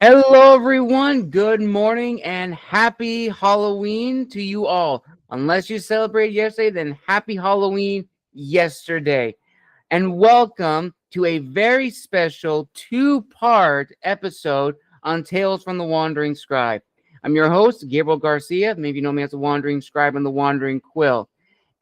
Hello, everyone. Good morning and happy Halloween to you all. Unless you celebrated yesterday, then happy Halloween yesterday. And welcome to a very special two-part episode on Tales from the Wandering Scribe. I'm your host, Gabriel Garcia. Maybe you know me as the Wandering Scribe and the Wandering Quill.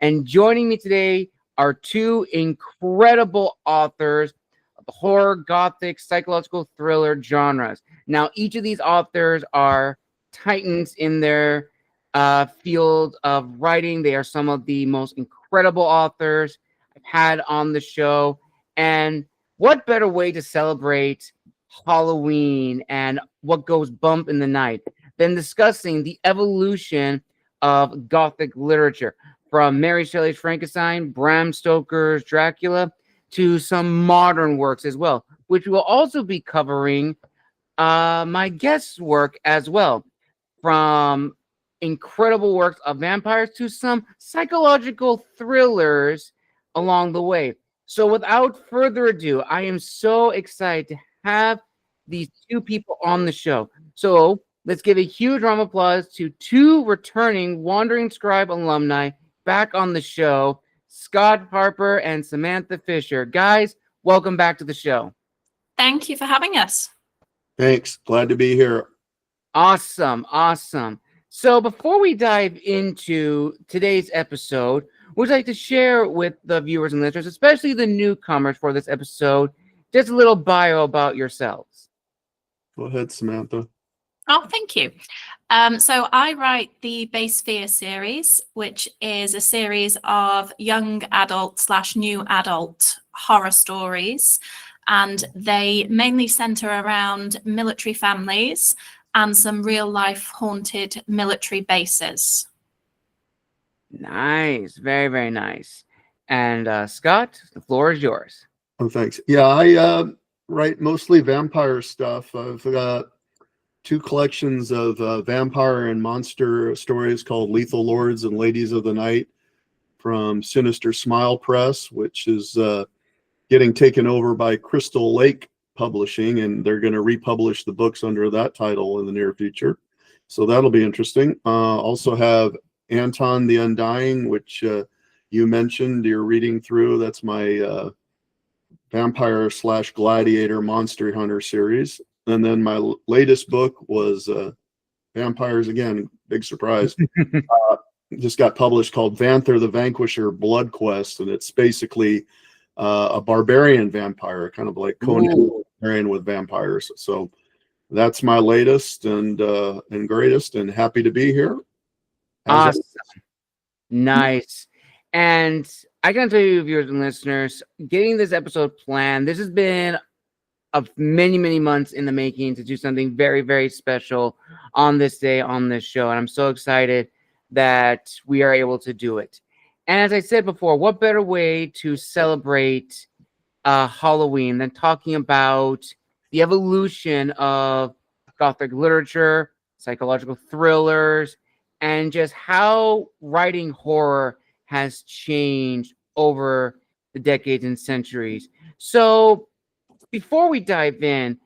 And joining me today are two incredible authors of the horror, gothic, psychological thriller genres. Now, each of these authors are titans in their field of writing. They are some of the most incredible authors I've had on the show. And what better way to celebrate Halloween and what goes bump in the night than discussing the evolution of Gothic literature, from Mary Shelley's Frankenstein, Bram Stoker's Dracula, to some modern works as well, which we will also be covering my guest's work as well, from incredible works of vampires to some psychological thrillers along the way. So without further ado, I am so excited to have these two people on the show. So let's give a huge round of applause to two returning Wandering Scribe alumni back on the show, Scott Harper and Samantha Fisher. Guys, welcome back to the show. Thank you for having us. Thanks. Glad to be here. Awesome. So before we dive into today's episode, we'd like to share with the viewers and listeners, especially the newcomers for this episode, just a little bio about yourselves. Go ahead, Samantha. Oh, thank you. So I write the Base Fear series, which is a series of young adult / new adult horror stories. And they mainly center around military families and some real life haunted military bases. Nice. Very, very nice. And Scott, the floor is yours. Oh, thanks. Yeah, I write mostly vampire stuff. I've got two collections of vampire and monster stories called Lethal Lords and Ladies of the Night from Sinister Smile Press, which is getting taken over by Crystal Lake Publishing, and they're going to republish the books under that title in the near future. So that'll be interesting. Also have Anton the Undying, which you mentioned you're reading through. That's my vampire / gladiator monster hunter series. And then my latest book was vampires again, big surprise. Just got published, called Vanther the Vanquisher Blood Quest, and it's basically a barbarian vampire, kind of like Conan the Barbarian with vampires. So that's my latest and greatest, and happy to be here. Awesome. Nice. And I can tell you, viewers and listeners, getting this episode planned, this has been of many, many months in the making to do something very, very special on this day, on this show. And I'm so excited that we are able to do it. And as I said before, what better way to celebrate Halloween than talking about the evolution of Gothic literature, psychological thrillers, and just how writing horror has changed over the decades and centuries. So before we dive in,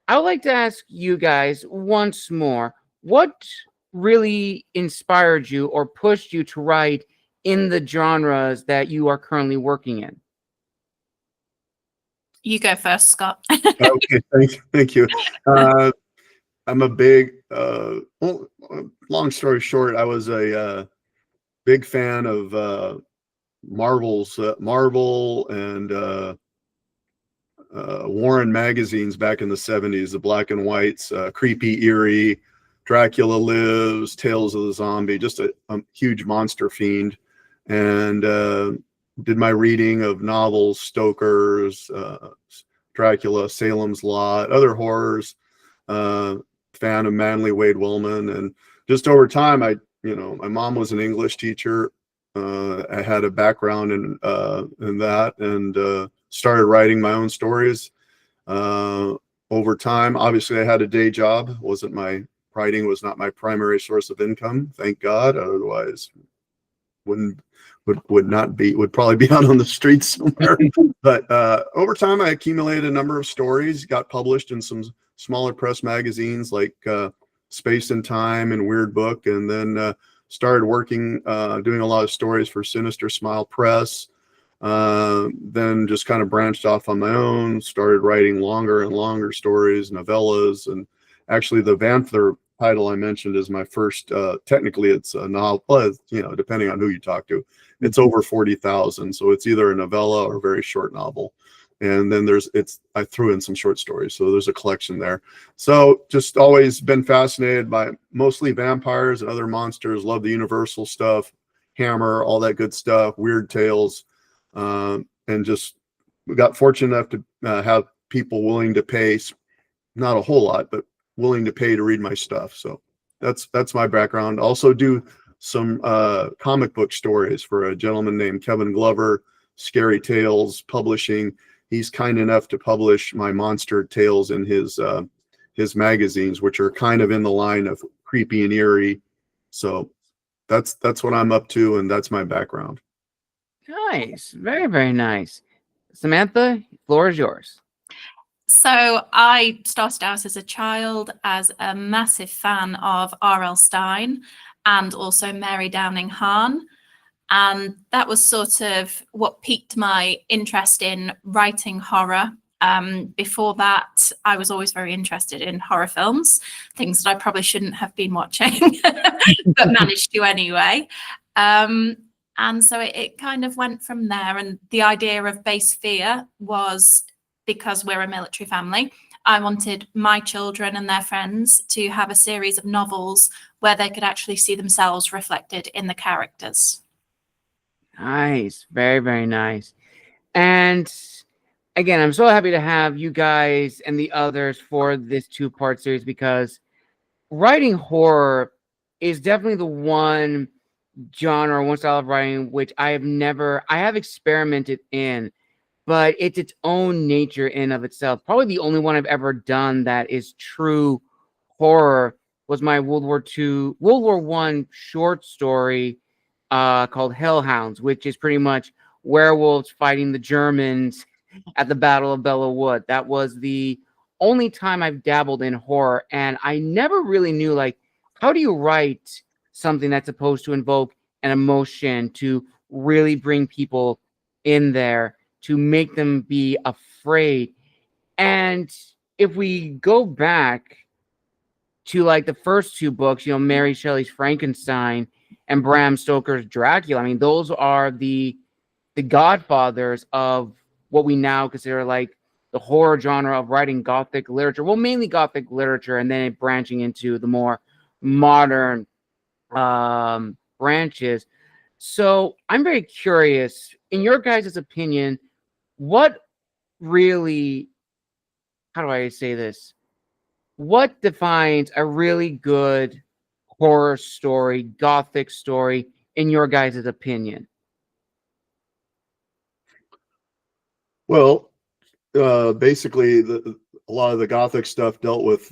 I would like to ask you guys once more, what really inspired you or pushed you to write in the genres that you are currently working in? You go first, Scott. Okay, thank you. I'm a big, well, long story short, I was a big fan of Marvel and Warren magazines back in the 70s, the black and whites, Creepy, Eerie, Dracula Lives, Tales of the Zombie, just a huge monster fiend. And did my reading of novels, Stoker's, Dracula, Salem's Lot, other horrors, fan of Manly Wade Wellman. And just over time, my mom was an English teacher. I had a background in that, and started writing my own stories. Over time, obviously I had a day job. Writing was not my primary source of income, thank God. Otherwise, would probably be out on the streets somewhere. But over time, I accumulated a number of stories, got published in some smaller press magazines like Space and Time and Weird Book, and then started working, doing a lot of stories for Sinister Smile Press. Then just kind of branched off on my own, started writing longer and longer stories, novellas, and actually the Vanther title I mentioned is my first, technically it's a novel, depending on who you talk to, it's over 40,000. So it's either a novella or a very short novel. And then I threw in some short stories. So there's a collection there. So just always been fascinated by mostly vampires and other monsters, love the Universal stuff, Hammer, all that good stuff, weird tales. And just got fortunate enough to have people willing to pay, not a whole lot, but willing to pay to read my stuff. So that's my background. Also do some comic book stories for a gentleman named Kevin Glover, Scary Tales Publishing. He's kind enough to publish my monster tales in his magazines, which are kind of in the line of creepy and eerie. So that's what I'm up to, and that's my background. Nice. Very, very nice. Samantha, floor is yours. So I started out as a child as a massive fan of R.L. Stine and also Mary Downing Hahn. And that was sort of what piqued my interest in writing horror. Before that, I was always very interested in horror films, things that I probably shouldn't have been watching, but managed to anyway. And so it kind of went from there. And the idea of base fear was because we're a military family. I wanted my children and their friends to have a series of novels where they could actually see themselves reflected in the characters. Nice. Very, very nice. And again, I'm so happy to have you guys and the others for this 2-part series, because writing horror is definitely the one genre, one style of writing which I have experimented in, but it's its own nature in and of itself. Probably the only one I've ever done that is true horror was my World War I short story called Hellhounds, which is pretty much werewolves fighting the Germans at the Battle of Belleau Wood. That was the only time I've dabbled in horror, and I never really knew, like, how do you write something that's supposed to invoke an emotion, to really bring people in there, to make them be afraid. And if we go back to like the first 2 books, Mary Shelley's Frankenstein and Bram Stoker's Dracula, I mean, those are the godfathers of what we now consider like the horror genre of writing Gothic literature. Well, mainly Gothic literature, and then it branching into the more modern branches. So I'm very curious, in your guys' opinion, what really, how do I say this? What defines a really good horror story, Gothic story, in your guys' opinion? Well, basically, a lot of the Gothic stuff dealt with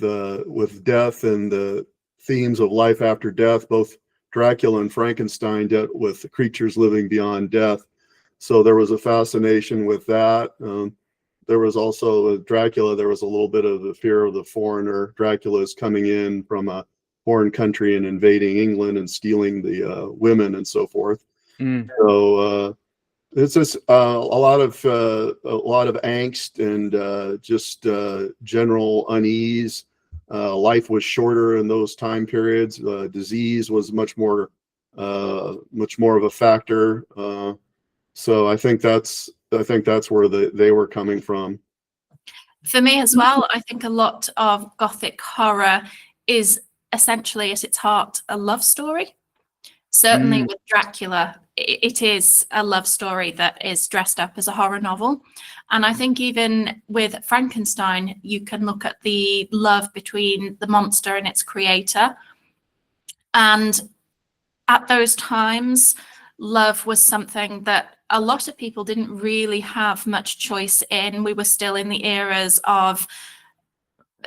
death and the themes of life after death. Both Dracula and Frankenstein dealt with the creatures living beyond death. So there was a fascination with that. There was also Dracula. There was a little bit of the fear of the foreigner. Dracula is coming in from a foreign country and invading England and stealing the women and so forth. So it's just a lot of angst and just general unease. Life was shorter in those time periods. Disease was much more of a factor. So I think that's where they were coming from. For me as well, I think a lot of Gothic horror is essentially at its heart a love story. Certainly with Dracula, it is a love story that is dressed up as a horror novel. And I think even with Frankenstein, you can look at the love between the monster and its creator. And at those times, love was something that a lot of people didn't really have much choice in. We were still in the eras of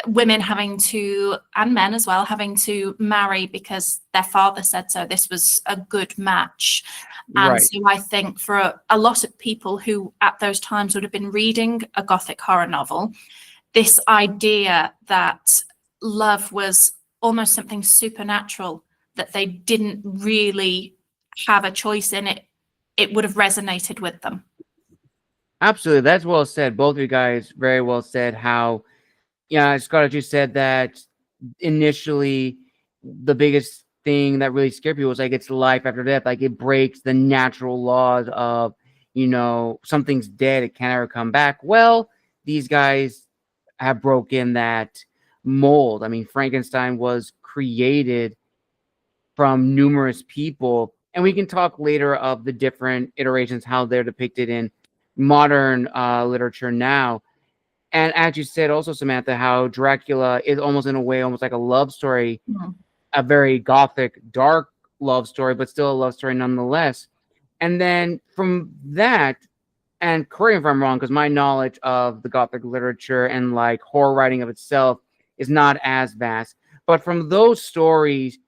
women having to, and men as well, having to marry because their father said so. This was a good match. And Right. so I think for a lot of people who at those times would have been reading a Gothic horror novel, this idea that love was almost something supernatural, that they didn't really have a choice in it, it would have resonated with them. Absolutely. That's well said. Both of you guys very well said how, yeah, Scott, as you said that initially the biggest thing that really scared people was like it's life after death. Like it breaks the natural laws of, something's dead, it can't ever come back. Well, these guys have broken that mold. I mean, Frankenstein was created from numerous people, and we can talk later of the different iterations, how they're depicted in modern literature now. And as you said also, Samantha, how Dracula is almost in a way almost like a love story, a very gothic, dark love story, but still a love story nonetheless. And then from that, and correct me if I'm wrong, because my knowledge of the Gothic literature and like horror writing of itself is not as vast, but from those stories,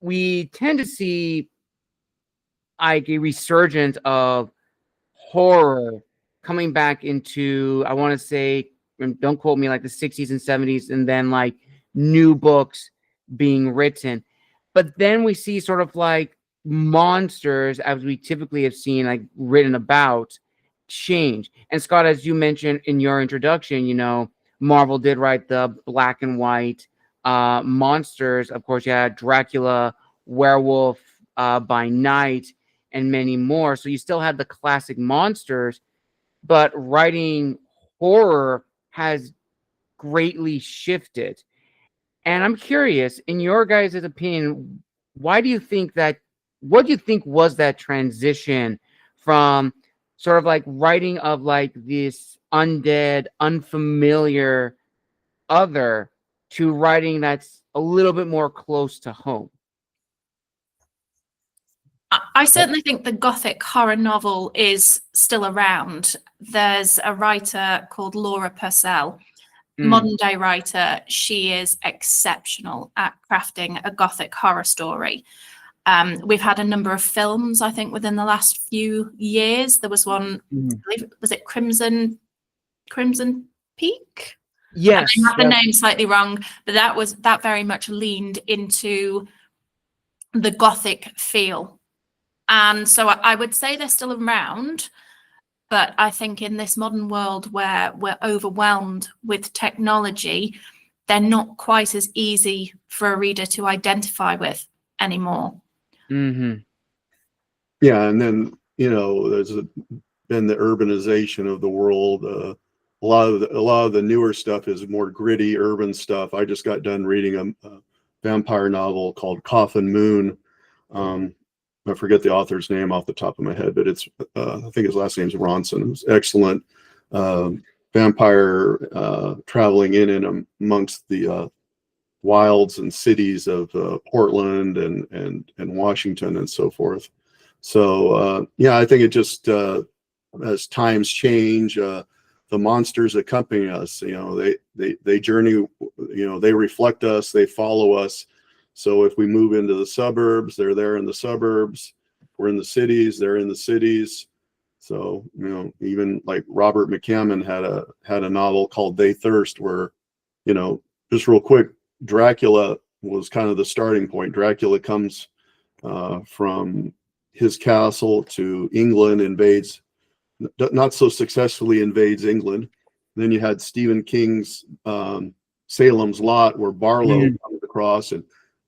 we tend to see like a resurgence of horror coming back into, I want to say, and don't quote me, like the 60s and 70s, and then like new books being written. But then we see sort of like monsters, as we typically have seen, like written about, change. And Scott, as you mentioned in your introduction, Marvel did write the black and white monsters. Of course, you had Dracula, Werewolf by Night, and many more. So you still had the classic monsters, but writing horror has greatly shifted. And I'm curious, in your guys' opinion, what do you think was that transition from sort of like writing of like this undead, unfamiliar other to writing that's a little bit more close to home? I certainly think the Gothic horror novel is still around. There's a writer called Laura Purcell, modern day writer. She is exceptional at crafting a Gothic horror story. We've had a number of films, I think, within the last few years. There was one, I believe, was it Crimson Peak? Yes. I have the name slightly wrong, but that very much leaned into the Gothic feel. And so I would say they're still around, but I think in this modern world where we're overwhelmed with technology, they're not quite as easy for a reader to identify with anymore. Yeah, and then there's been the urbanization of the world. A lot of the newer stuff is more gritty urban stuff. I just got done reading a vampire novel called Coffin Moon. I forget the author's name off the top of my head, but it's I think his last name's Ronson. It's excellent vampire traveling in and amongst the wilds and cities of Portland and Washington and so forth. So yeah, I think it just as times change, the monsters accompany us. They journey. They reflect us. They follow us. So if we move into the suburbs, they're there in the suburbs. If we're in the cities, they're in the cities. So even like Robert McCammon had a novel called They Thirst, where just real quick, Dracula was kind of the starting point. Dracula comes from his castle to England, invades, not so successfully invades England. Then you had Stephen King's Salem's Lot, where Barlow comes across and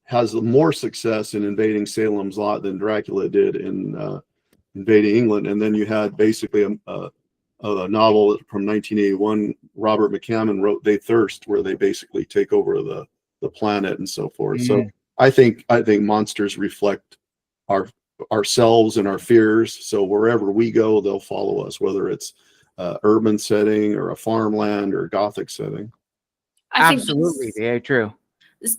has more success in invading Salem's Lot than Dracula did in invading England. And then you had basically a novel from 1981, Robert McCammon wrote They Thirst, where they basically take over the planet and so forth. So I think monsters reflect ourselves and our fears. So wherever we go, they'll follow us, whether it's urban setting or a farmland or a Gothic setting. Absolutely, very true.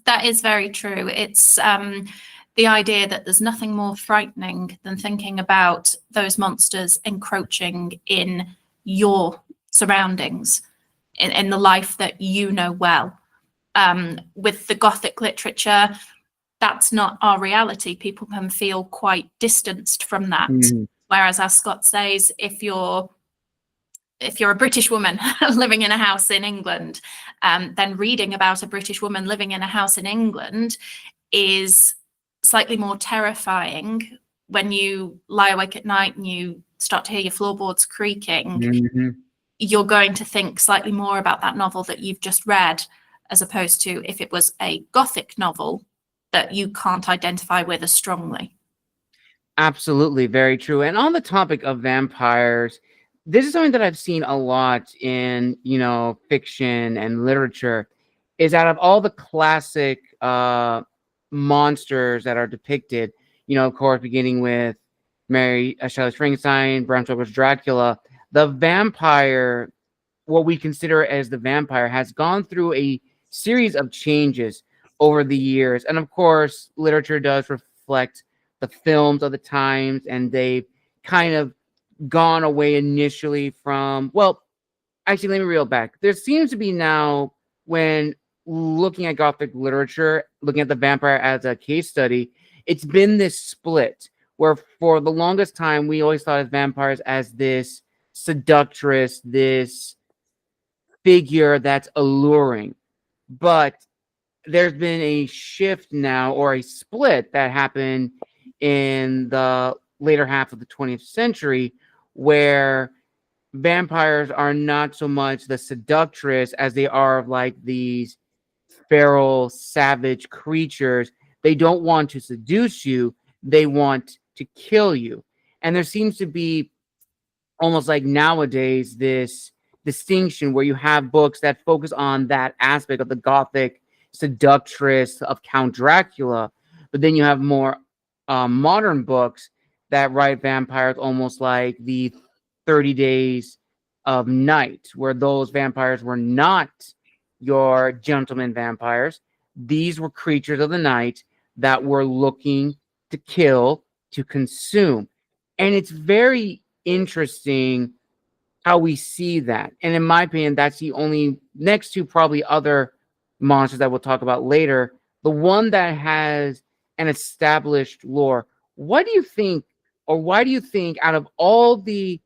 That is very true. It's the idea that there's nothing more frightening than thinking about those monsters encroaching in your surroundings. in the life that you know well. With the Gothic literature, that's not our reality. People can feel quite distanced from that. Whereas, as Scott says, if you're a British woman living in a house in England, then reading about a British woman living in a house in England is slightly more terrifying. When you lie awake at night and you start to hear your floorboards creaking, you're going to think slightly more about that novel that you've just read, as opposed to if it was a Gothic novel that you can't identify with as strongly. Absolutely, very true. And on the topic of vampires, this is something that I've seen a lot in, fiction and literature, is out of all the classic monsters that are depicted, of course, beginning with Mary Shelley's Frankenstein, Bram Stoker's Dracula, the vampire, what we consider as the vampire, has gone through a series of changes over the years. And of course, literature does reflect the films of the times, and they've kind of gone away initially from, well, actually, let me reel back. There seems to be now, when looking at Gothic literature, looking at the vampire as a case study, it's been this split where for the longest time, we always thought of vampires as this seductress, this figure that's alluring. But there's been a shift now, or a split that happened in the later half of the 20th century, where vampires are not so much the seductress as they are like these feral, savage creatures. They don't want to seduce you, they want to kill you. And there seems to be almost like nowadays this distinction where you have books that focus on that aspect of the Gothic seductress of Count Dracula, but then you have more modern books that write vampires almost like the 30 Days of Night, where those vampires were not your gentleman vampires. These were creatures of the night that were looking to kill, to consume. And it's very interesting how we see that. And in my opinion, that's the only, next to probably other monsters that we'll talk about later, the one that has an established lore. What do you think, or why do you think out of all the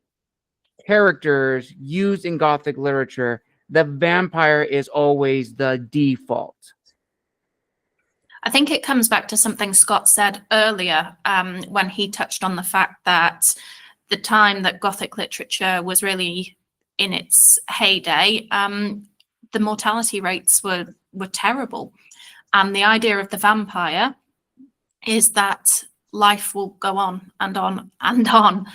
characters used in Gothic literature, the vampire is always the default? I think it comes back to something Scott said earlier, when he touched on the fact that the time that Gothic literature was really in its heyday, the mortality rates were terrible. And the idea of the vampire is that life will go on and on and on.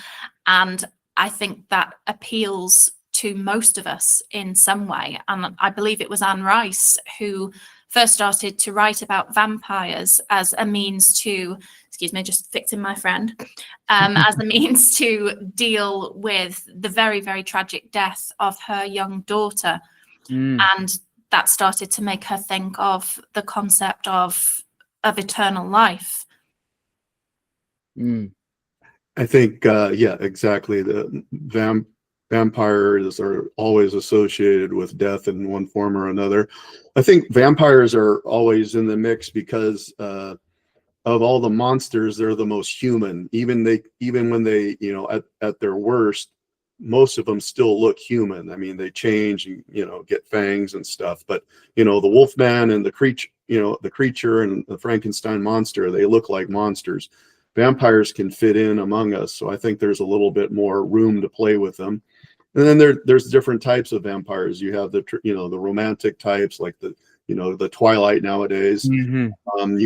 And I think that appeals to most of us in some way. And I believe it was Anne Rice who first started to write about vampires as a means to, excuse me, just fixing my friend, as a means to deal with the very, very tragic death of her young daughter. And that started to make her think of the concept of eternal life. I think, yeah, exactly. The vampires are always associated with death in one form or another. I think vampires are always in the mix because of all the monsters, they're the most human. Even when they, at their worst, most of them still look human. I mean, they change and, get fangs and stuff. But, the Wolfman and the creature and the Frankenstein monster, they look like monsters. Vampires can fit in among us. So I think there's a little bit more room to play with them. And then there's different types of vampires. You have the romantic types, like the Twilight nowadays. You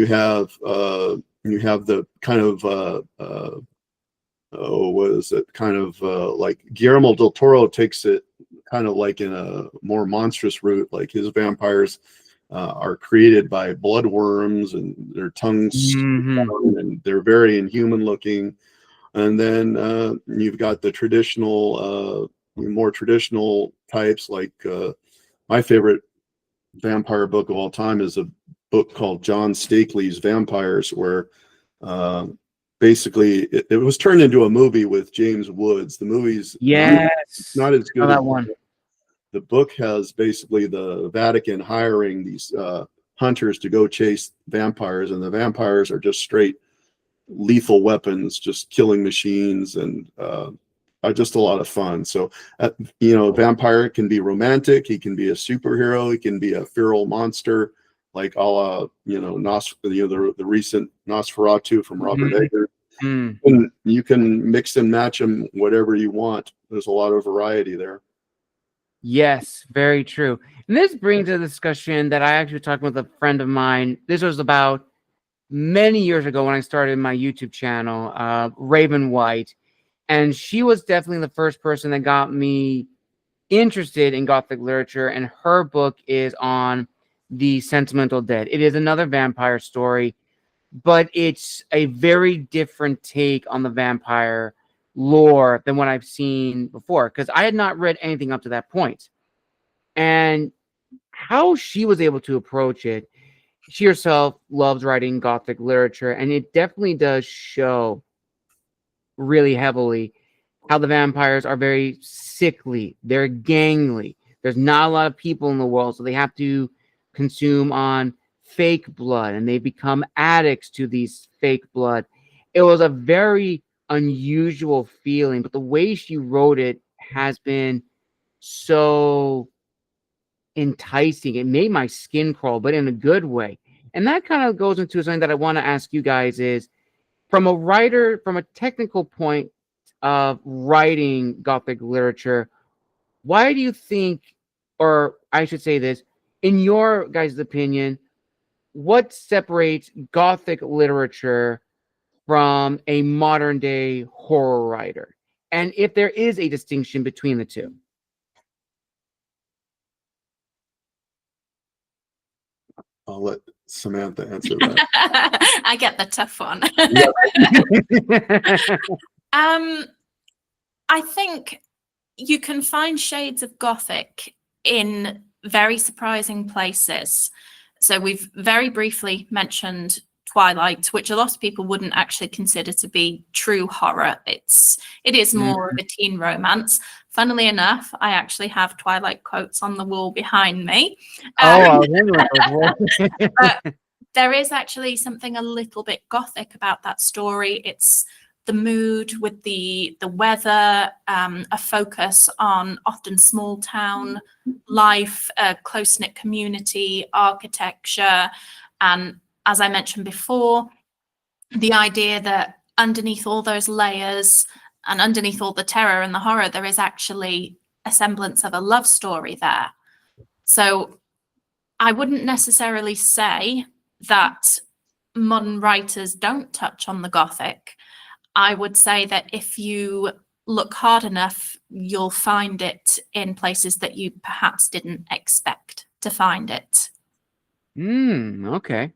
have the kind of what is it? Kind of like Guillermo del Toro takes it kind of like in a more monstrous route. Like his vampires are created by bloodworms, and their tongues and they're very inhuman looking. And then you've got the traditional, more traditional types. Like my favorite vampire book of all time is a book called John Stakely's Vampires, where basically it was turned into a movie with James Woods. The movie's not as good. That one. the book has basically the Vatican hiring these hunters to go chase vampires, and the vampires are just straight lethal weapons, just killing machines, and just a lot of fun. So, vampire can be romantic, he can be a superhero, he can be a feral monster, like a la, the recent Nosferatu from Robert Eggers. And you can mix and match them whatever you want. There's a lot of variety there. Yes, very true. And this brings a discussion that I actually talked with a friend of mine. This was about many years ago when I started my YouTube channel, Raven White. And she was definitely the first person that got me interested in Gothic literature. And her book is on the Sentimental Dead. It is another vampire story, but it's a very different take on the vampire lore than what I've seen before, because I had not read anything up to that point. And how she was able to approach it, she herself loves writing Gothic literature, and it definitely does show really heavily how the vampires are very sickly, they're gangly. There's not a lot of people in the world, so they have to consume on fake blood, and they become addicts to these fake blood. It was a very unusual feeling, but the way she wrote it has been so enticing. It made my skin crawl, but in a good way. And that kind of goes into something that I want to ask you guys is, from a writer, from a technical point of writing Gothic literature, why do you think, or I should say this, in your guys' opinion, what separates Gothic literature from a modern day horror writer? And if there is a distinction between the two? I'll let Samantha answer that. I get the tough one. I think you can find shades of Gothic in very surprising places. So we've very briefly mentioned Twilight, which a lot of people wouldn't actually consider to be true horror. It is more of a teen romance. Funnily enough, I actually have Twilight quotes on the wall behind me. But there is actually something a little bit Gothic about that story. It's the mood with the weather, a focus on often small town life, a close-knit community, architecture, and as I mentioned before, the idea that underneath all those layers and underneath all the terror and the horror, there is actually a semblance of a love story there. So I wouldn't necessarily say that modern writers don't touch on the Gothic. I would say that if you look hard enough, you'll find it in places that you perhaps didn't expect to find it. Okay.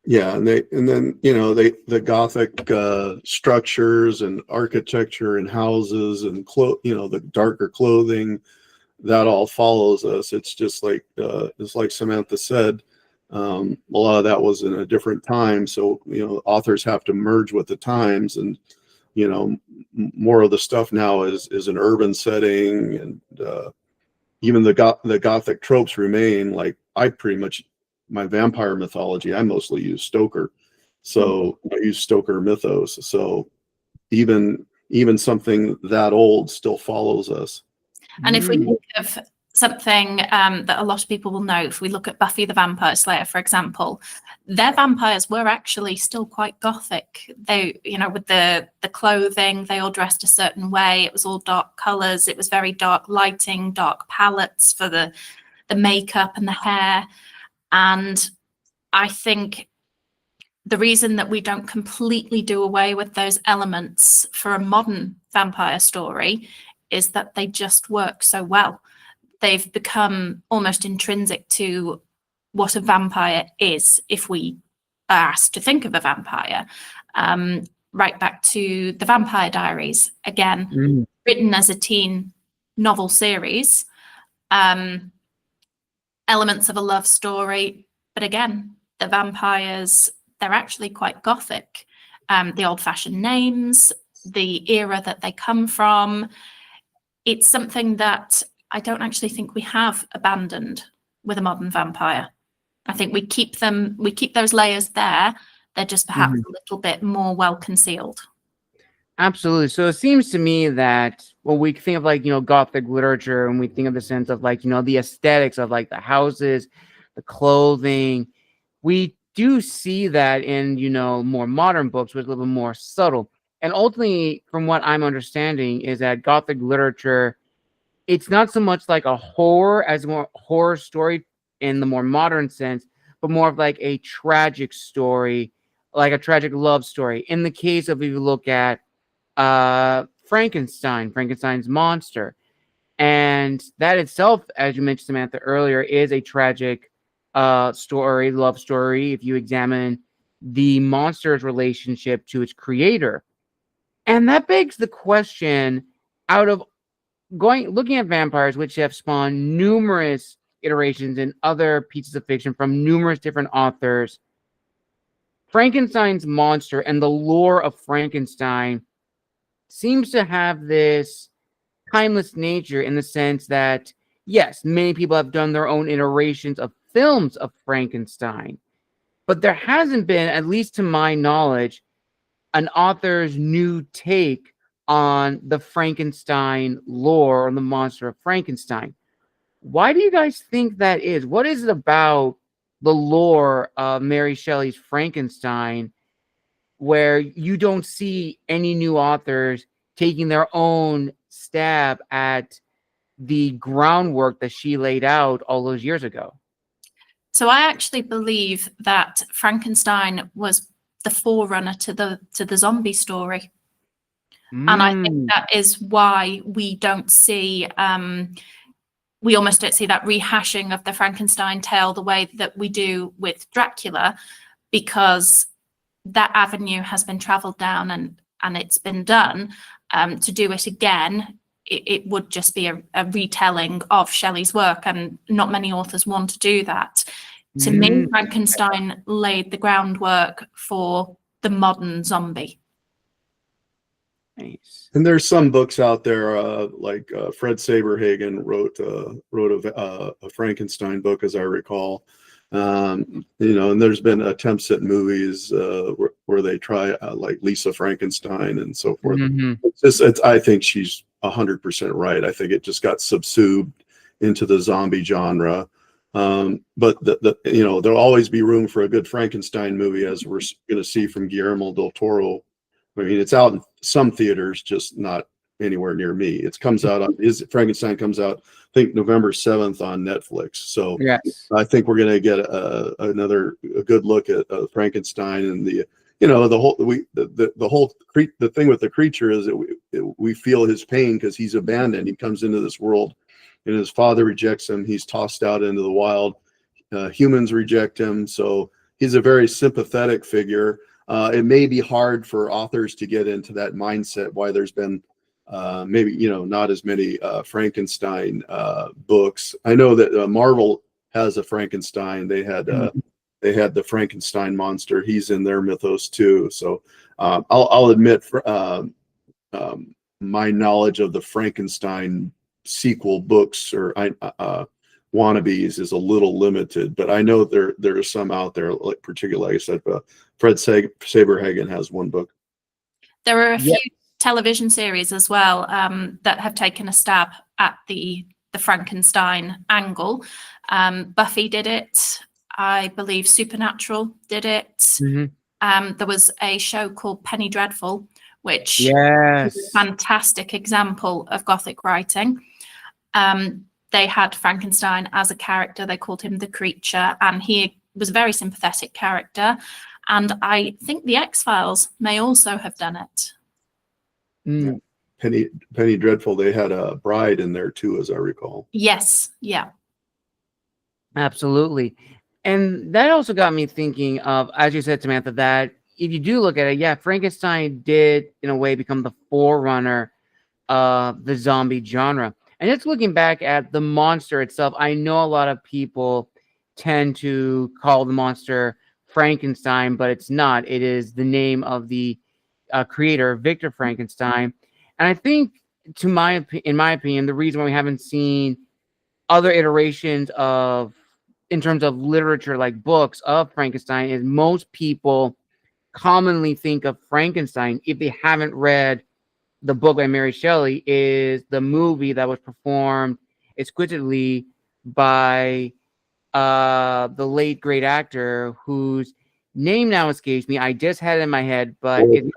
Yeah, and then the Gothic structures and architecture and houses and the darker clothing, that all follows us. It's just like it's like Samantha said, a lot of that was in a different time, so authors have to merge with the times, and more of the stuff now is an urban setting, and even the Gothic tropes remain. Like my vampire mythology, I mostly use Stoker. So I use Stoker mythos. So even something that old still follows us. And if we think of something that a lot of people will know, if we look at Buffy the Vampire Slayer, for example, their vampires were actually still quite Gothic. They, with the clothing, they all dressed a certain way. It was all dark colors. It was very dark lighting, dark palettes for the makeup and the hair. And I think the reason that we don't completely do away with those elements for a modern vampire story is that they just work so well. They've become almost intrinsic to what a vampire is, if we are asked to think of a vampire. Right back to the Vampire Diaries, again, written as a teen novel series. Elements of a love story, but again, the vampires, they're actually quite Gothic. The old-fashioned names, the era that they come from, it's something that I don't actually think we have abandoned with a modern vampire. I think we keep those layers there. They're just perhaps a little bit more well concealed. Absolutely. So it seems to me that when we think of like, Gothic literature, and we think of the sense of like, the aesthetics of like the houses, the clothing, we do see that in, more modern books, which is a little bit more subtle. And ultimately, from what I'm understanding, is that Gothic literature, it's not so much like a horror as more horror story in the more modern sense, but more of like a tragic story, like a tragic love story. In the case of, if you look at Frankenstein's monster, and that itself, as you mentioned, Samantha, earlier, is a tragic love story, if you examine the monster's relationship to its creator. And that begs the question, out of looking at vampires, which have spawned numerous iterations in other pieces of fiction from numerous different authors, Frankenstein's monster and the lore of Frankenstein seems to have this timeless nature, in the sense that, yes, many people have done their own iterations of films of Frankenstein, but there hasn't been, at least to my knowledge, an author's new take on the Frankenstein lore, or the monster of Frankenstein. Why do you guys think that is? What is it about the lore of Mary Shelley's Frankenstein where you don't see any new authors taking their own stab at the groundwork that she laid out all those years ago? So I actually believe that Frankenstein was the forerunner to the zombie story. And I think that is why we don't see, we almost don't see that rehashing of the Frankenstein tale the way that we do with Dracula, because that avenue has been traveled down and it's been done. To do it again, it would just be a retelling of Shelley's work, and not many authors want to do that. To me, Frankenstein laid the groundwork for the modern zombie. Nice. And there's some books out there, like Fred Saberhagen wrote a Frankenstein book, as I recall. And there's been attempts at movies where they try, like Lisa Frankenstein and so forth. I think she's 100% right. I think it just got subsumed into the zombie genre. But there'll always be room for a good Frankenstein movie, as we're going to see from Guillermo del Toro. I mean, it's out in some theaters, just not anywhere near me. It comes out on Frankenstein comes out, I think, November 7th on Netflix. So yes, I think we're going to get a good look at Frankenstein, and the thing with the creature is that we feel his pain because he's abandoned. He comes into this world, and his father rejects him. He's tossed out into the wild. Humans reject him, so he's a very sympathetic figure. It may be hard for authors to get into that mindset, why there's been maybe not as many Frankenstein books. I know that Marvel has a Frankenstein. They had the Frankenstein monster. He's in their mythos too. So I'll admit, my knowledge of the Frankenstein sequel books or wannabes is a little limited, but I know there are some out there, like particularly, like I said, Fred Saberhagen has one book. There are a few television series as well that have taken a stab at the Frankenstein angle. Buffy did it. I believe Supernatural did it. There was a show called Penny Dreadful, which is a fantastic example of Gothic writing. They had Frankenstein as a character. They called him the Creature, and he was a very sympathetic character. And I think the X-Files may also have done it. Penny Dreadful, they had a bride in there too, as I recall. Yes, yeah. Absolutely. And that also got me thinking of, as you said, Samantha, that if you do look at it, Frankenstein did, in a way, become the forerunner of the zombie genre. And just looking back at the monster itself, I know a lot of people tend to call the monster Frankenstein, but it's not. It is the name of the creator, Victor Frankenstein. And I think in my opinion, the reason why we haven't seen other iterations of, in terms of literature, like books of Frankenstein, is most people commonly think of Frankenstein, if they haven't read the book by Mary Shelley, is the movie that was performed exquisitely by the late great actor whose name now escapes me. I just had it in my head, but it's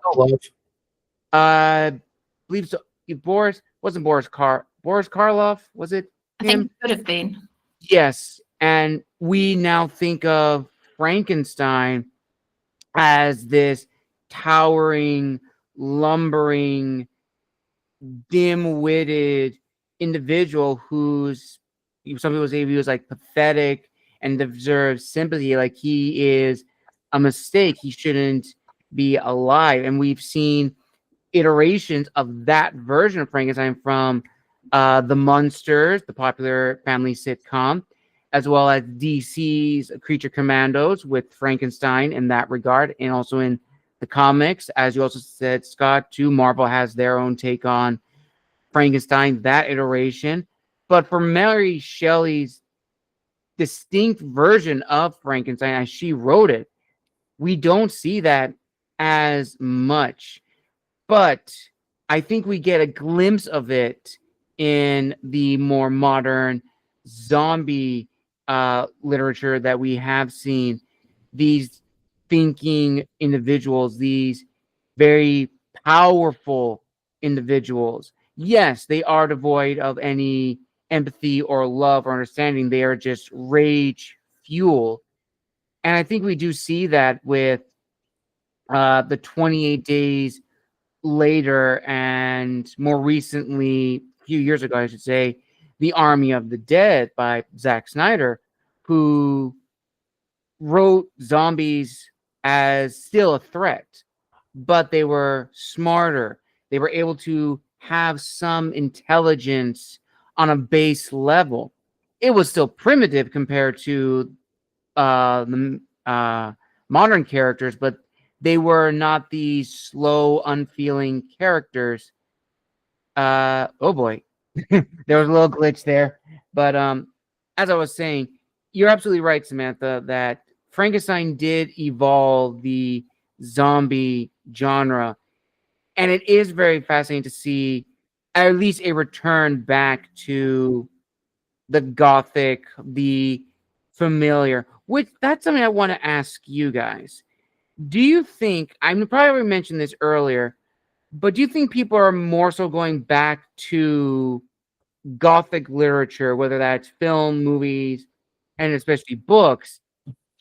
believe so. Boris wasn't Boris Karloff, was it I him? think it could have been. Yes, and we now think of Frankenstein as this towering, lumbering, dim-witted individual who's, some people say he was like pathetic and deserves sympathy, like he is a mistake, he shouldn't be alive. And we've seen iterations of that version of Frankenstein from the Munsters, the popular family sitcom, as well as DC's Creature Commandos with Frankenstein in that regard, and also in the comics, as you also said, Scott, too. Marvel has their own take on Frankenstein, that iteration. But for Mary Shelley's distinct version of Frankenstein, as she wrote it, we don't see that as much. But I think we get a glimpse of it in the more modern zombie literature that we have seen. These thinking individuals, these very powerful individuals. Yes, they are devoid of any empathy or love or understanding. They are just rage fuel. And I think we do see that with the 28 Days Later, and more recently, a few years ago, I should say, The Army of the Dead by Zack Snyder, who wrote zombies as still a threat, but they were smarter. They were able to have some intelligence on a base level. It was still primitive compared to the modern characters, but they were not these slow, unfeeling characters. Oh boy, there was a little glitch there. But as I was saying, you're absolutely right, Samantha, that Frankenstein did evolve the zombie genre. And it is very fascinating to see at least a return back to the Gothic, the familiar, which that's something I want to ask you guys. Do you think, I probably mentioned this earlier, but do you think people are more so going back to Gothic literature, whether that's film, movies, and especially books,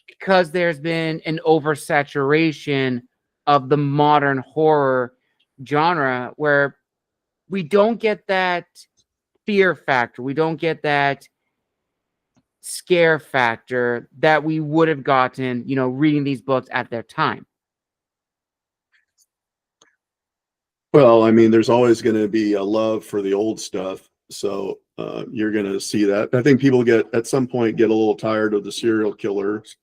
because there's been an oversaturation of the modern horror genre where we don't get that fear factor, we don't get that scare factor that we would have gotten, reading these books at their time? Well, I mean, there's always going to be a love for the old stuff. So you're going to see that. I think people at some point get a little tired of the serial killers,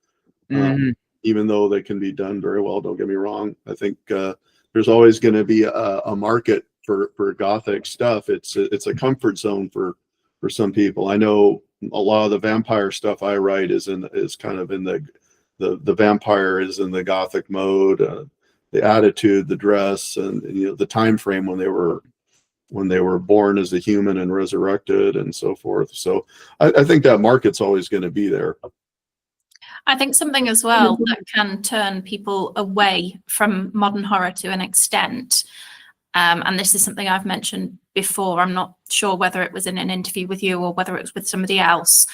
even though they can be done very well. Don't get me wrong. I think there's always going to be a market for Gothic stuff. It's a comfort zone for some people. I know a lot of the vampire stuff I write is kind of in the vampire is in the Gothic mode. The attitude, the dress, and the time frame when they were born as a human and resurrected, and so forth. So I think that market's always going to be there. I think something as well that can turn people away from modern horror to an extent, and this is something I've mentioned before. I'm not sure whether it was in an interview with you or whether it was with somebody else,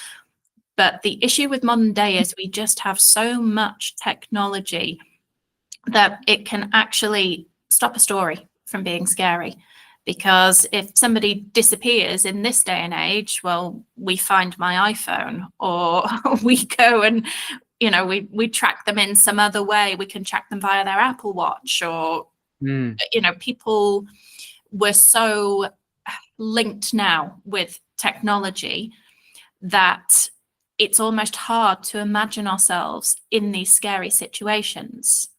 but the issue with modern day is we just have so much technology that it can actually stop a story from being scary. Because if somebody disappears in this day and age, well, we find my iPhone, or we go and, we track them in some other way. We can track them via their Apple Watch, or, people were so linked now with technology that it's almost hard to imagine ourselves in these scary situations.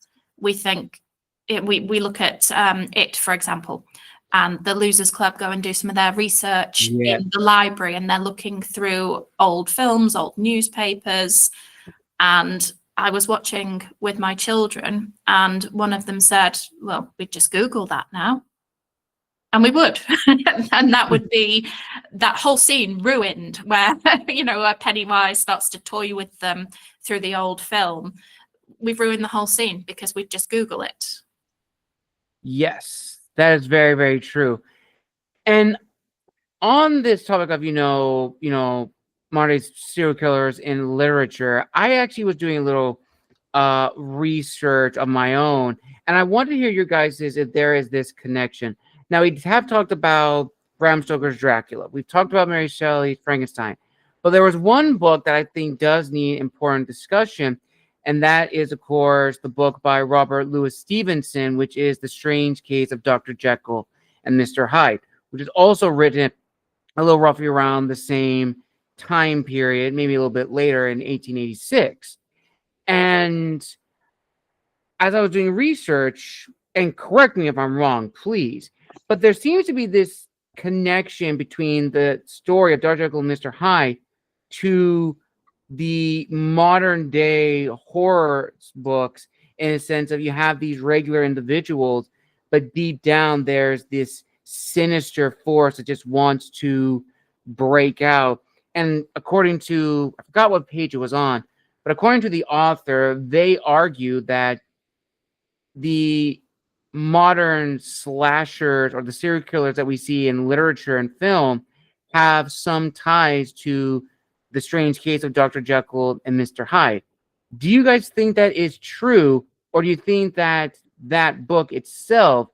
We think, we look at it, for example. and the Losers Club go and do some of their research Yeah. in the library, and they're looking through old films, old newspapers. And I was watching with my children, and one of them said, well, we'd just Google that now. And we would. And that would be that whole scene ruined, where, where Pennywise starts to toy with them through the old film. We've ruined the whole scene because we'd just Google it. Yes, that is very, very true. And on this topic of, modern day serial killers in literature, I actually was doing a little research of my own, and I want to hear your guys' if there is this connection. Now, we have talked about Bram Stoker's Dracula. We've talked about Mary Shelley's Frankenstein. But there was one book that I think does need important discussion, and that is, of course, the book by Robert Louis Stevenson, which is The Strange Case of Dr. Jekyll and Mr. Hyde, which is also written a little roughly around the same time period, maybe a little bit later in 1886. And as I was doing research, and correct me if I'm wrong, please, but there seems to be this connection between the story of Dr. Jekyll and Mr. Hyde to the modern day horror books, in a sense of you have these regular individuals, but deep down there's this sinister force that just wants to break out. And according to, I forgot what page it was on, but according to the author, they argue that the modern slashers or the serial killers that we see in literature and film have some ties to The Strange Case of Dr. Jekyll and Mr. Hyde. Do you guys think that is true, or do you think that that book itself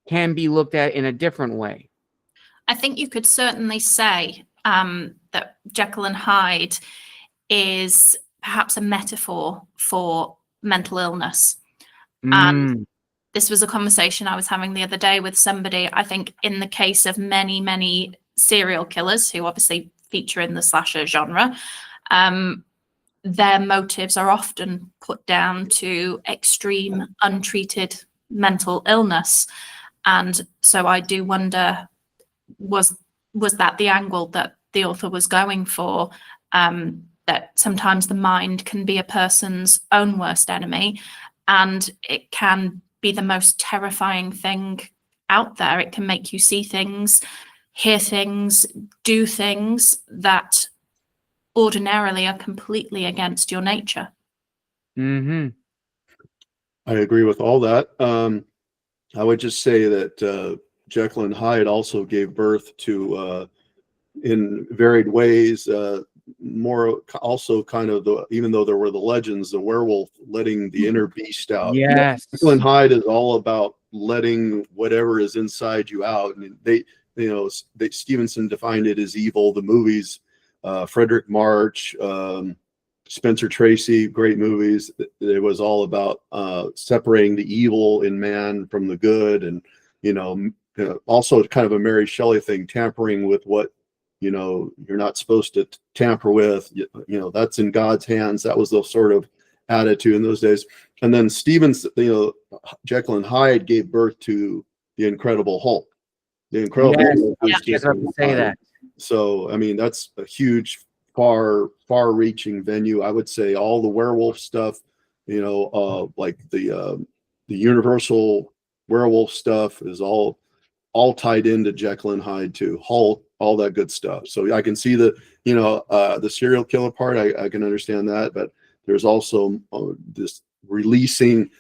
can be looked at in a different way? I think you could certainly say that Jekyll and Hyde is perhaps a metaphor for mental illness. And this was a conversation I was having the other day with somebody. I think in the case of many, many serial killers who obviously feature in the slasher genre, their motives are often put down to extreme untreated mental illness. And so I do wonder, was that the angle that the author was going for? That sometimes the mind can be a person's own worst enemy, and it can be the most terrifying thing out there. It can make you see things, hear things, do things that ordinarily are completely against your nature. I agree with all that. I would just say that Jekyll and Hyde also gave birth to, in varied ways, more also kind of the, even though there were the legends, the werewolf letting the inner beast out. Yes. Jekyll and Hyde is all about letting whatever is inside you out. And Stevenson defined it as evil. The movies, Frederick March, Spencer Tracy, great movies. It was all about separating the evil in man from the good, and also kind of a Mary Shelley thing, tampering with what you're not supposed to tamper with. That's in God's hands. That was the sort of attitude in those days. And then Stevens, Jekyll and Hyde gave birth to the Incredible Hulk. The Incredible Hulk was just say that. So I mean, that's a huge, far-reaching venue. I would say all the werewolf stuff, like the Universal werewolf stuff is all tied into Jekyll and Hyde too. Hulk, all that good stuff. So I can see the serial killer part. I can understand that, but there's also this releasing,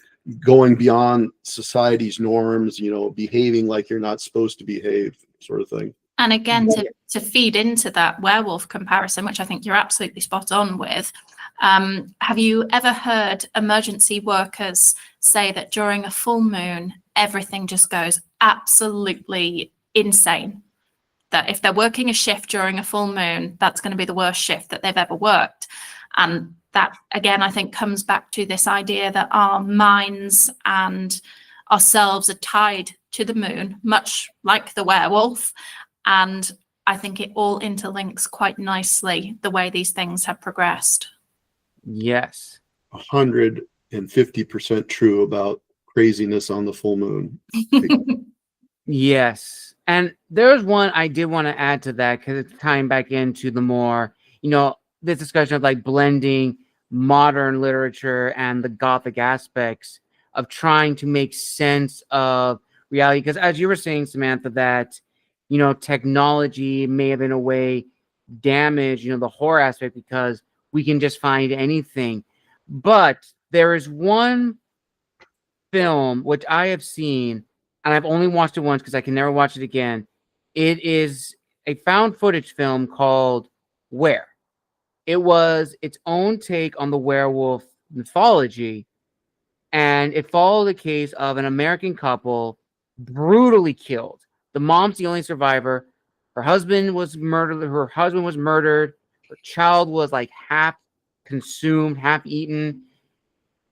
going beyond society's norms, behaving like you're not supposed to behave, sort of thing. And again, to feed into that werewolf comparison, which I think you're absolutely spot on with, have you ever heard emergency workers say that during a full moon, everything just goes absolutely insane? That if they're working a shift during a full moon, that's going to be the worst shift that they've ever worked. And that, again, I think comes back to this idea that our minds and ourselves are tied to the moon, much like the werewolf. And I think it all interlinks quite nicely, the way these things have progressed. Yes. 150% true about craziness on the full moon. Yes. And there's one I did want to add to that because it's tying back into the more, this discussion of like blending modern literature and the Gothic aspects of trying to make sense of reality. Because as you were saying, Samantha, that, technology may have in a way damaged, the horror aspect because we can just find anything. But there is one film which I have seen, and I've only watched it once because I can never watch it again. It is a found footage film called Where. It was its own take on the werewolf mythology, and it followed the case of an American couple brutally killed. The mom's the only survivor. Her husband was murdered. Her husband was murdered. Her child was like half consumed, half eaten,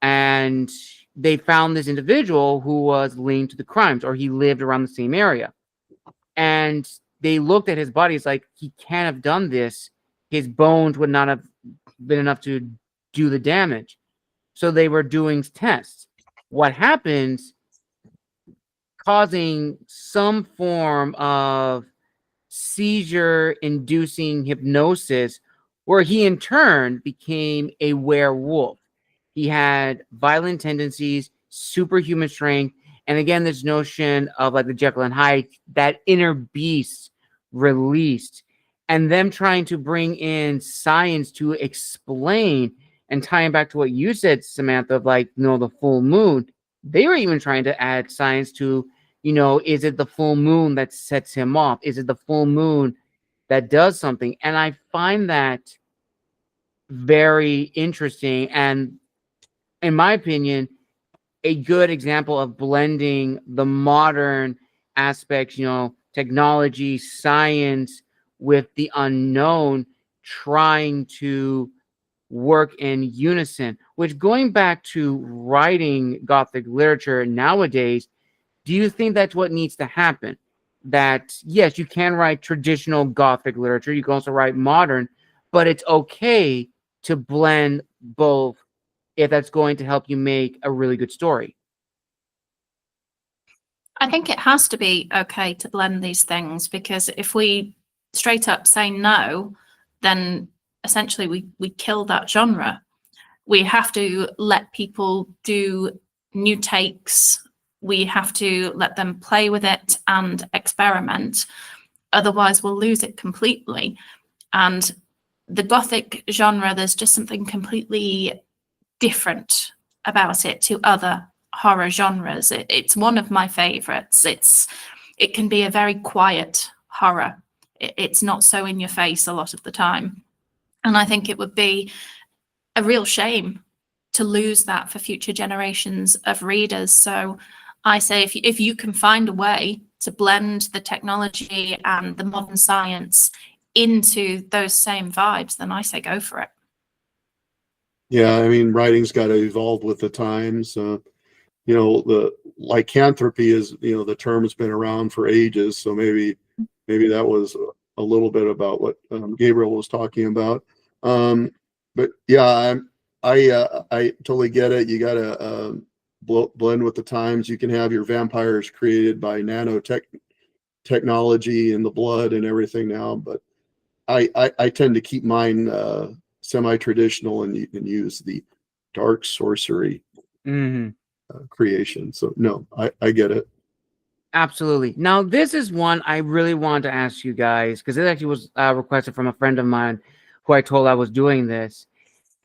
and they found this individual who was linked to the crimes, or he lived around the same area. And they looked at his body. It's like, he can't have done this. His bones would not have been enough to do the damage. So they were doing tests. What happens, causing some form of seizure-inducing hypnosis, where he in turn became a werewolf. He had violent tendencies, superhuman strength, and again, this notion of like the Jekyll and Hyde, that inner beast released, and them trying to bring in science to explain and tying back to what you said, Samantha, of like, the full moon. They were even trying to add science to, is it the full moon that sets him off? Is it the full moon that does something? And I find that very interesting, and in my opinion, a good example of blending the modern aspects, technology, science, with the unknown, trying to work in unison. Which, going back to writing Gothic literature nowadays, do you think that's what needs to happen? That, yes, you can write traditional Gothic literature, you can also write modern, but it's okay to blend both if that's going to help you make a really good story. I think it has to be okay to blend these things, because if we straight up say no, then essentially we kill that genre. We have to let people do new takes. We have to let them play with it and experiment. Otherwise, we'll lose it completely. And the Gothic genre, there's just something completely different about it to other horror genres. It's one of my favorites. It can be a very quiet horror. It's not so in your face a lot of the time. And I think it would be a real shame to lose that for future generations of readers. So I say, if you can find a way to blend the technology and the modern science into those same vibes, then I say go for it. Yeah, I mean, writing's got to evolve with the times. The lycanthropy is, the term's been around for ages. So maybe that was a little bit about what Gabriel was talking about. But yeah, I totally get it. You got to blend with the times. You can have your vampires created by technology in the blood and everything now, but I tend to keep mine semi-traditional and use the dark sorcery creation. So no, I get it. Absolutely. Now, this is one I really wanted to ask you guys, because it actually was requested from a friend of mine who I told I was doing this.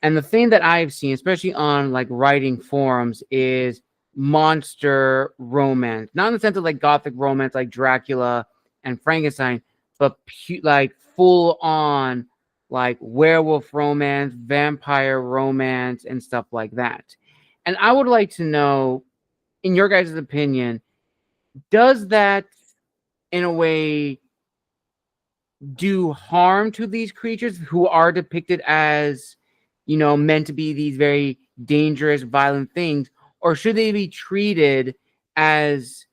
And the thing that I've seen, especially on like writing forums, is monster romance. Not in the sense of like Gothic romance like Dracula and Frankenstein, but like full on like werewolf romance, vampire romance, and stuff like that. And I would like to know, in your guys' opinion, does that in a way do harm to these creatures who are depicted as, meant to be these very dangerous, violent things? Or should they be treated as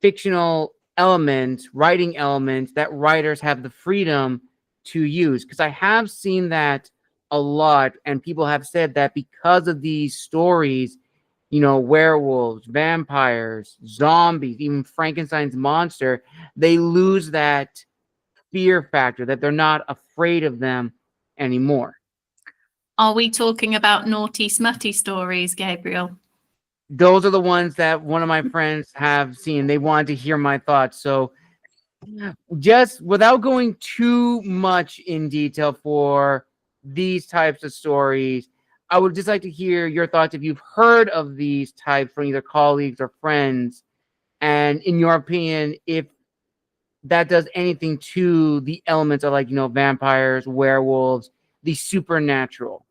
fictional elements, writing elements that writers have the freedom to use? Because I have seen that a lot, and people have said that because of these stories, werewolves, vampires, zombies, even Frankenstein's monster, they lose that fear factor, that they're not afraid of them anymore. Are we talking about naughty, smutty stories, Gabriel? Those are the ones that one of my friends have seen. They wanted to hear my thoughts. So just without going too much in detail for these types of stories, I would just like to hear your thoughts if you've heard of these types from either colleagues or friends, and in your opinion, if that does anything to the elements of vampires, werewolves, the supernatural.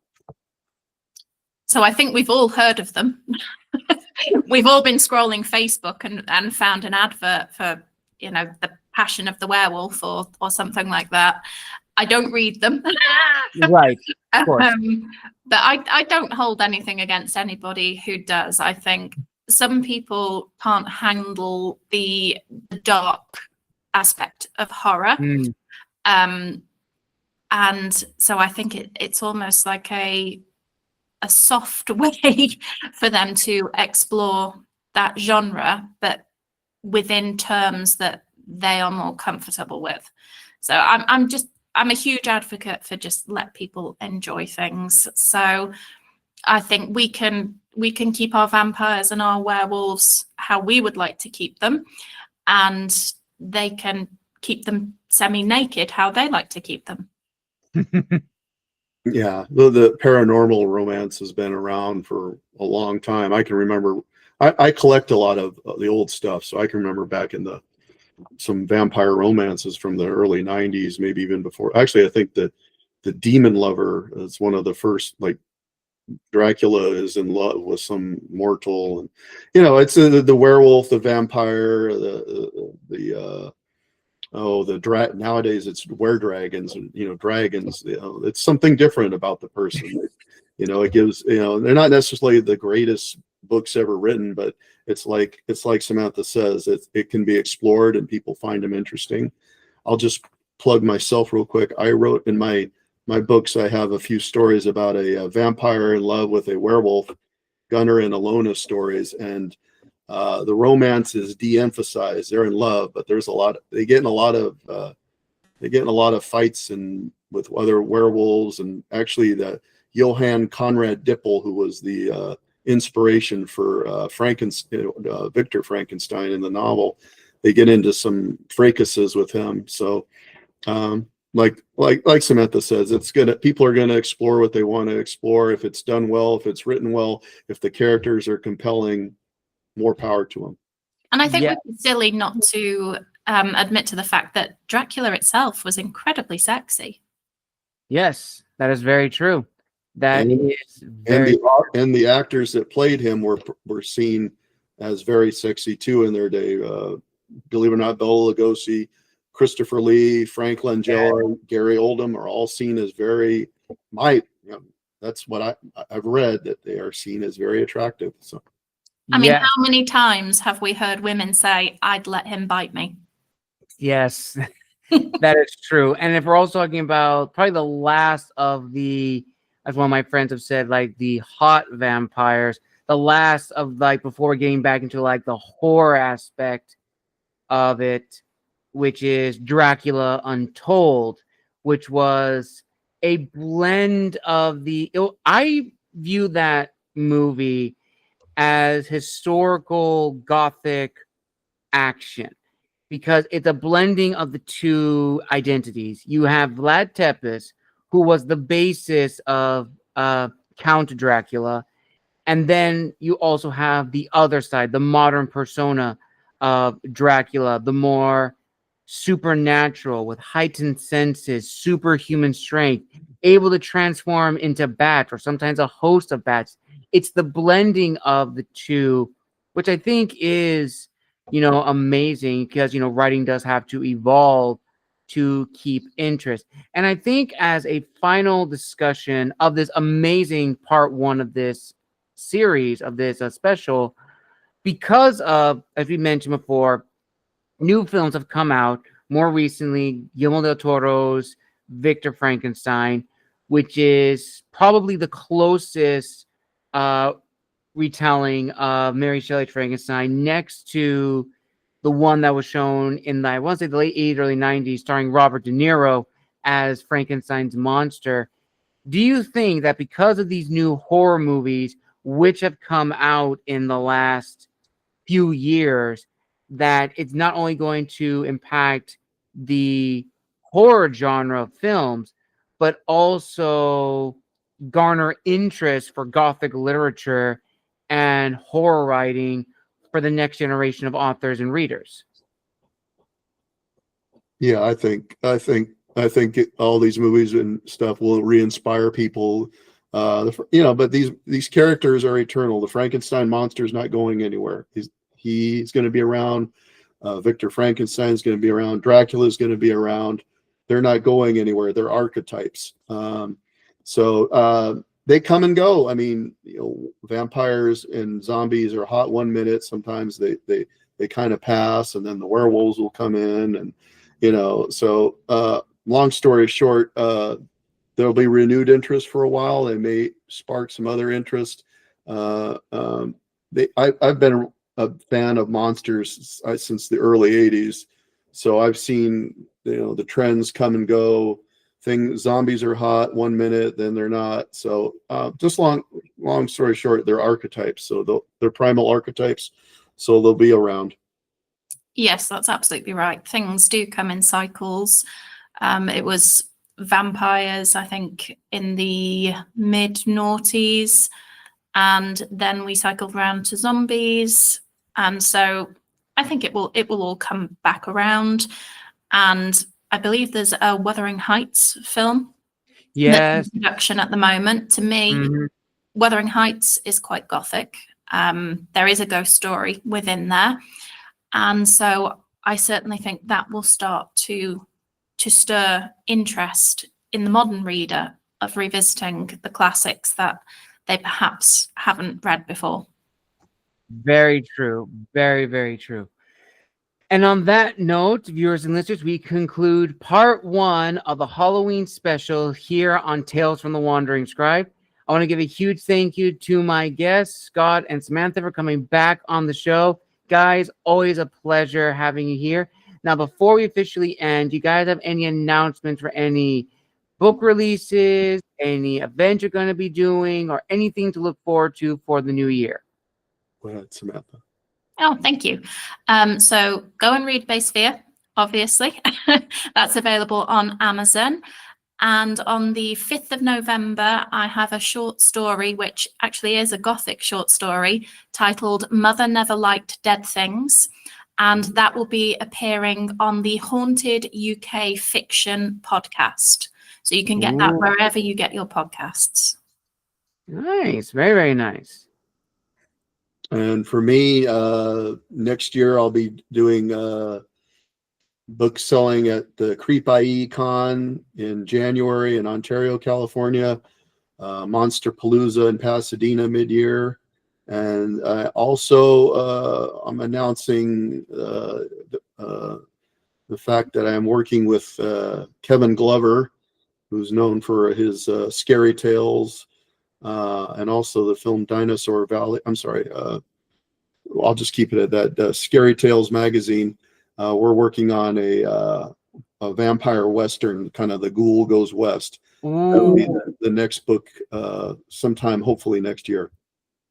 So I think we've all heard of them. We've all been scrolling Facebook and found an advert for, the Passion of the Werewolf or something like that. I don't read them. Right. Of course. But I don't hold anything against anybody who does. I think some people can't handle the dark aspect of horror. And so I think it's almost like a soft way for them to explore that genre, but within terms that they are more comfortable with. So I'm a huge advocate for just let people enjoy things. So I think we can keep our vampires and our werewolves how we would like to keep them, and they can keep them semi-naked how they like to keep them. Yeah, the paranormal romance has been around for a long time. I can remember, I collect a lot of the old stuff, so I can remember back in some vampire romances from the early 90s, maybe even before. Actually, I think the Demon Lover is one of the first, like Dracula is in love with some mortal, and it's the werewolf, the vampire, nowadays it's were-dragons and dragons. It's something different about the person. It gives, they're not necessarily the greatest books ever written, but it's like Samantha says, it can be explored and people find them interesting. I'll just plug myself real quick. I wrote in my books, I have a few stories about a vampire in love with a werewolf, Gunnar and Alona stories, and the romance is de-emphasized. They're in love, but they get in a lot of fights and with other werewolves. And actually, the Johann Conrad Dippel, who was the inspiration for Victor Frankenstein in the novel, they get into some fracases with him. So, like Samantha says, people are gonna explore what they want to explore. If it's done well, if it's written well, if the characters are compelling, more power to them. And I think we'd be silly not to admit to the fact that Dracula itself was incredibly sexy. Yes, that is very true. And the actors that played him were seen as very sexy too in their day. Believe it or not, Bela Lugosi, Christopher Lee, Frank Langella, Gary Oldman are all seen as very. That's what I've read, that they are seen as very attractive. So. I mean, how many times have we heard women say, "I'd let him bite me"? Yes, that is true. And if we're also talking about probably the last of as one of my friends have said, like the hot vampires, the last of before getting back into the horror aspect of it, which is Dracula Untold, which was a blend of I view that movie as historical Gothic action, because it's a blending of the two identities. You have Vlad Tepes, who was the basis of Count Dracula, and then you also have the other side, the modern persona of Dracula, the more supernatural, with heightened senses, superhuman strength, able to transform into bats or sometimes a host of bats. It's the blending of the two, which I think is, amazing, because, writing does have to evolve to keep interest. And I think as a final discussion of this amazing part one of this series, of this special, because of, as we mentioned before, new films have come out more recently, Guillermo del Toro's Victor Frankenstein, which is probably the closest retelling of Mary Shelley's Frankenstein next to the one that was shown in the, I want to say the late 80s, early 90s, starring Robert De Niro as Frankenstein's monster. Do you think that because of these new horror movies, which have come out in the last few years, that it's not only going to impact the horror genre of films, but also garner interest for Gothic literature and horror writing for the next generation of authors and readers? Yeah, I think all these movies and stuff will re-inspire people. But these characters are eternal. The Frankenstein monster is not going anywhere. He's going to be around. Victor Frankenstein is going to be around. Dracula is going to be around. They're not going anywhere. They're archetypes. So they come and go. I mean, vampires and zombies are hot one minute. Sometimes they kind of pass, and then the werewolves will come in, and So long story short, there'll be renewed interest for a while. They may spark some other interest. I've been a fan of monsters since the early 80s. So I've seen, the trends come and go. Zombies are hot one minute, then they're not. So just long story short, they're archetypes. So they're primal archetypes. So they'll be around. Yes, that's absolutely right. Things do come in cycles. It was vampires, I think, in the mid-noughties, and then we cycled around to zombies. And so I think it will all come back around. And I believe there's a Wuthering Heights film. Yes. In production at the moment. To me, Wuthering Heights is quite gothic. There is a ghost story within there. And so I certainly think that will start to stir interest in the modern reader of revisiting the classics that they perhaps haven't read before. Very true. Very, very true. And on that note, viewers and listeners, we conclude part 1 of the Halloween special here on Tales from the Wandering Scribe. I want to give a huge thank you to my guests, Scott and Samantha, for coming back on the show. Guys, always a pleasure having you here. Now, before we officially end, do you guys have any announcements for any book releases, any event you're going to be doing, or anything to look forward to for the new year? Go ahead, Samantha. Oh, thank you. So go and read Base Fear, obviously. That's available on Amazon. And on the 5th of November, I have a short story, which actually is a Gothic short story, titled Mother Never Liked Dead Things. And that will be appearing on the Haunted UK Fiction podcast. So you can get that wherever you get your podcasts. Nice. Very, very nice. And for me, next year I'll be doing book selling at the Creep IE Con in January in Ontario, California, Monster Palooza in Pasadena mid-year. And also I'm announcing the fact that I'm working with Kevin Glover, who's known for his scary tales, and also the film Dinosaur Valley. I'm sorry, I'll just keep it at that. Scary Tales magazine. We're working on a vampire western, kind of The Ghoul Goes West. That'll be the next book sometime, hopefully next year.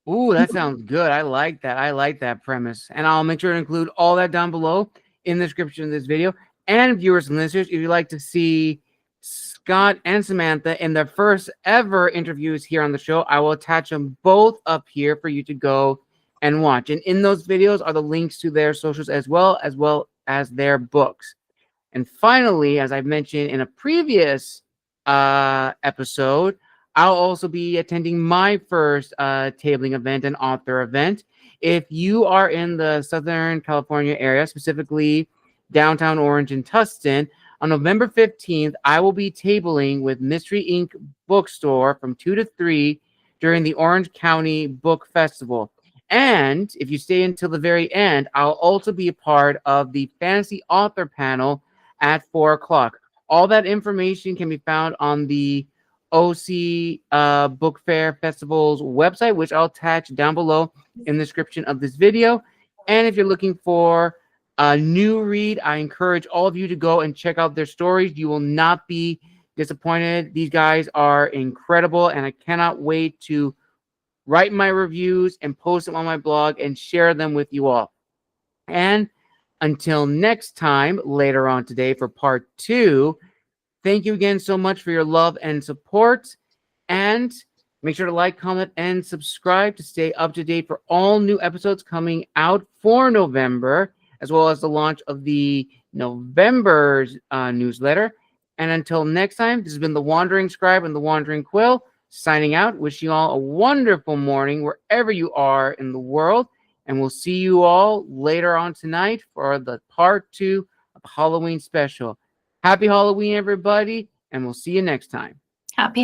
Ooh, that sounds good. I like that. I like that premise. And I'll make sure to include all that down below in the description of this video. And viewers and listeners, if you'd like to see Scott and Samantha in their first ever interviews here on the show, I will attach them both up here for you to go and watch. And in those videos are the links to their socials as well as their books. And finally, as I've mentioned in a previous episode, I'll also be attending my first tabling event, an author event. If you are in the Southern California area, specifically downtown Orange and Tustin, on November 15th, I will be tabling with Mystery Inc. Bookstore from 2 to 3 during the Orange County Book Festival. And if you stay until the very end, I'll also be a part of the Fantasy Author Panel at 4 o'clock. All that information can be found on the OC Book Fair Festival's website, which I'll attach down below in the description of this video. And if you're looking for a new read, I encourage all of you to go and check out their stories. You will not be disappointed. These guys are incredible, and I cannot wait to write my reviews and post them on my blog and share them with you all. And until next time, later on today for part 2, thank you again so much for your love and support. And make sure to like, comment, and subscribe to stay up to date for all new episodes coming out for November, as well as the launch of the November's newsletter. And until next time, this has been the Wandering Scribe and the Wandering Quill, signing out. Wish you all a wonderful morning wherever you are in the world. And we'll see you all later on tonight for the part 2 of the Halloween special. Happy Halloween, everybody, and we'll see you next time. Happy